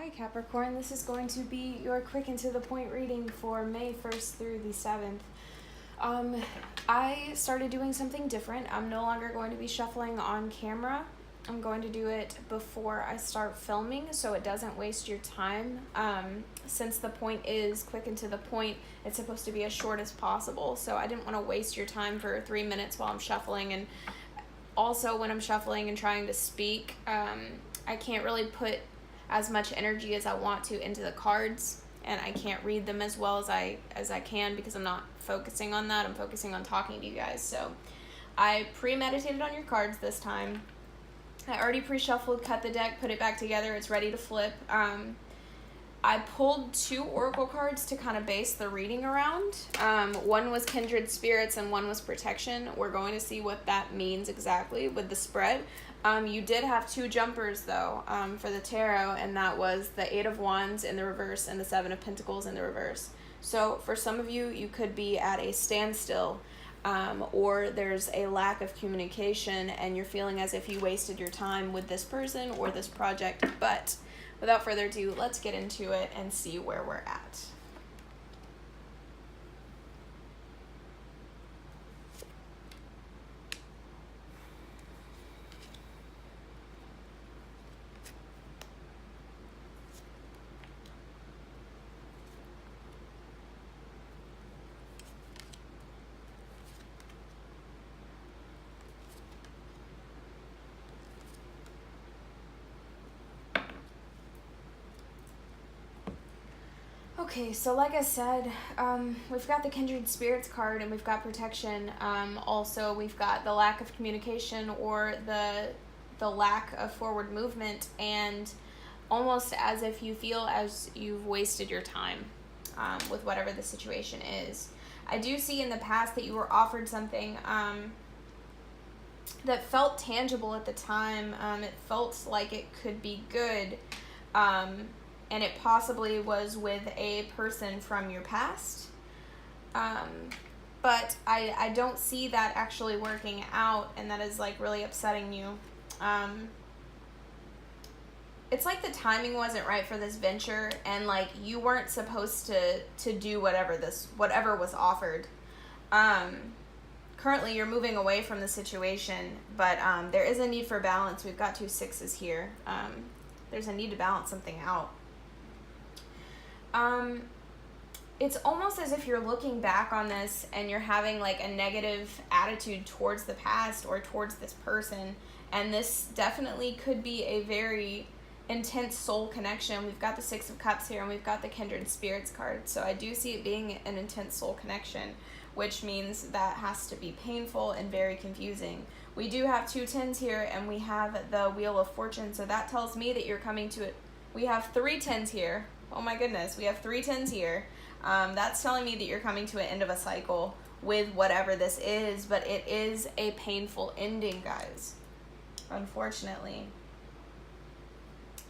Hi Capricorn, this is going to be your quick and to the point reading for May 1st through the 7th. I started doing something different. I'm no longer going to be shuffling on camera. I'm going to do it before I start filming so it doesn't waste your time. Since the point is quick and to the point, it's supposed to be as short as possible, so I didn't want to waste your time for 3 minutes while I'm shuffling. And also when I'm shuffling and trying to speak, I can't really put as much energy as I want to into the cards, and I can't read them as well as I can because I'm not focusing on that. I'm focusing on talking to you guys. So I premeditated on your cards this time. I already pre-shuffled, cut the deck, put it back together. It's ready to flip. I pulled 2 oracle cards to kind of base the reading around. One was Kindred Spirits and one was Protection. We're going to see what that means exactly with the spread. You did have 2 jumpers though for the tarot, and that was the 8 of Wands in the reverse and the 7 of Pentacles in the reverse. So for some of you, you could be at a standstill, or there's a lack of communication and you're feeling as if you wasted your time with this person or this project. But without further ado, let's get into it and see where we're at. Okay, so like I said, we've got the Kindred Spirits card and we've got Protection. Also, we've got the lack of communication or the lack of forward movement, and almost as if you feel as you've wasted your time with whatever the situation is. I do see in the past that you were offered something that felt tangible at the time. It felt like it could be good. And it possibly was with a person from your past. But I don't see that actually working out, and that is like really upsetting you. It's like the timing wasn't right for this venture, and like you weren't supposed to do whatever was offered. Currently you're moving away from the situation, but there is a need for balance. We've got 2 6s here. There's a need to balance something out. It's almost as if you're looking back on this and you're having like a negative attitude towards the past or towards this person, and this definitely could be a very intense soul connection. We've got the 6 of Cups here and we've got the Kindred Spirits card, so I do see it being an intense soul connection, which means that has to be painful and very confusing. We do have 2 10s here and we have the Wheel of Fortune, so that tells me that you're coming to it. We have 3 10s here. Oh my goodness, we have 3 10s here. That's telling me that you're coming to an end of a cycle with whatever this is, but it is a painful ending, guys. Unfortunately.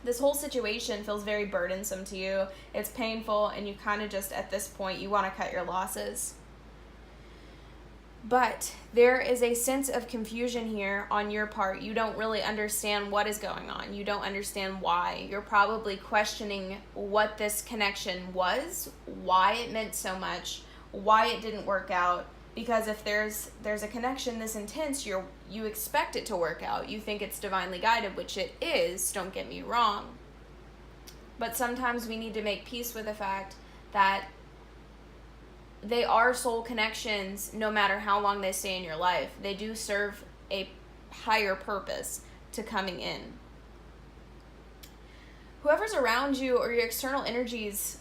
This whole situation feels very burdensome to you. It's painful, and you kind of just, at this point, you want to cut your losses. But there is a sense of confusion here on your part. You don't really understand what is going on. You don't understand why. You're probably questioning what this connection was, why it meant so much, why it didn't work out. Because if there's a connection this intense, you expect it to work out. You think it's divinely guided, which it is, don't get me wrong. But sometimes we need to make peace with the fact that they are soul connections no matter how long they stay in your life. They do serve a higher purpose to coming in. Whoever's around you or your external energies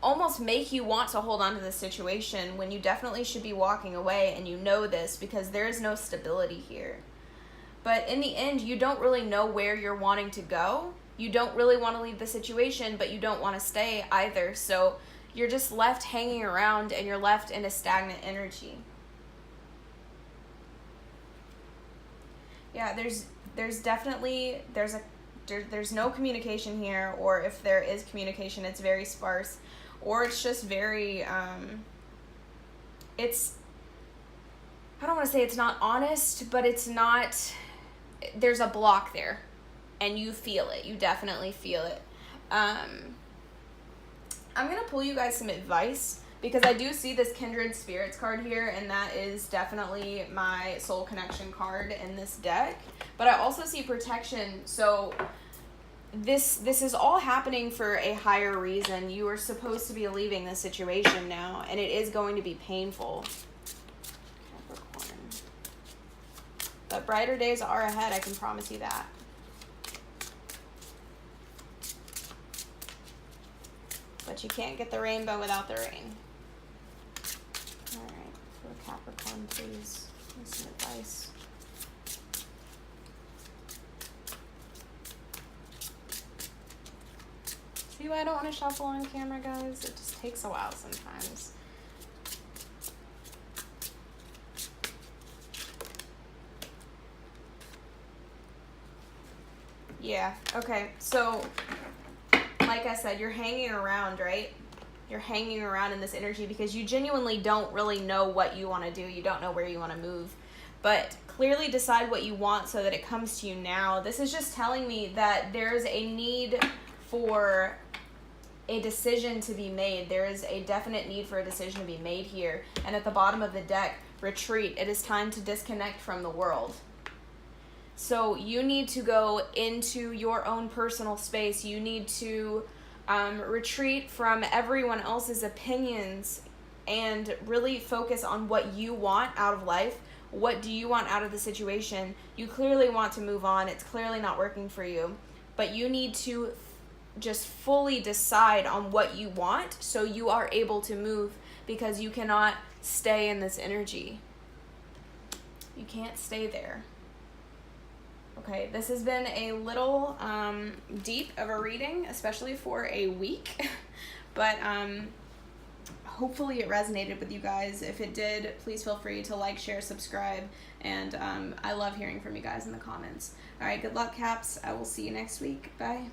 almost make you want to hold on to this situation when you definitely should be walking away, and you know this because there is no stability here. But in the end, you don't really know where you're wanting to go. You don't really want to leave the situation, but you don't want to stay either. So you're just left hanging around and you're left in a stagnant energy. Yeah, there's definitely, there's no communication here, or if there is communication, it's very sparse, or it's just very, I don't want to say it's not honest, but it's not, there's a block there, and you feel it. You definitely feel it. I'm going to pull you guys some advice, because I do see this Kindred Spirits card here, and that is definitely my soul connection card in this deck. But I also see protection. So this is all happening for a higher reason. You are supposed to be leaving this situation now, and it is going to be painful. Capricorn. But brighter days are ahead, I can promise you that. But you can't get the rainbow without the rain. All right, for Capricorn, please, give me some advice. See why I don't want to shuffle on camera, guys? It just takes a while sometimes. Yeah, okay, so like I said, you're hanging around, right? You're hanging around in this energy because you genuinely don't really know what you want to do. You don't know where you want to move. But clearly decide what you want so that it comes to you now. This is just telling me that there's a need for a decision to be made. There is a definite need for a decision to be made here. And at the bottom of the deck, retreat. It is time to disconnect from the world. So you need to go into your own personal space. You need to retreat from everyone else's opinions and really focus on what you want out of life. What do you want out of the situation? You clearly want to move on. It's clearly not working for you. But you need to just fully decide on what you want so you are able to move, because you cannot stay in this energy. You can't stay there. Okay, this has been a little deep of a reading, especially for a week, but hopefully it resonated with you guys. If it did, please feel free to like, share, subscribe, and I love hearing from you guys in the comments. All right, good luck, Caps. I will see you next week. Bye.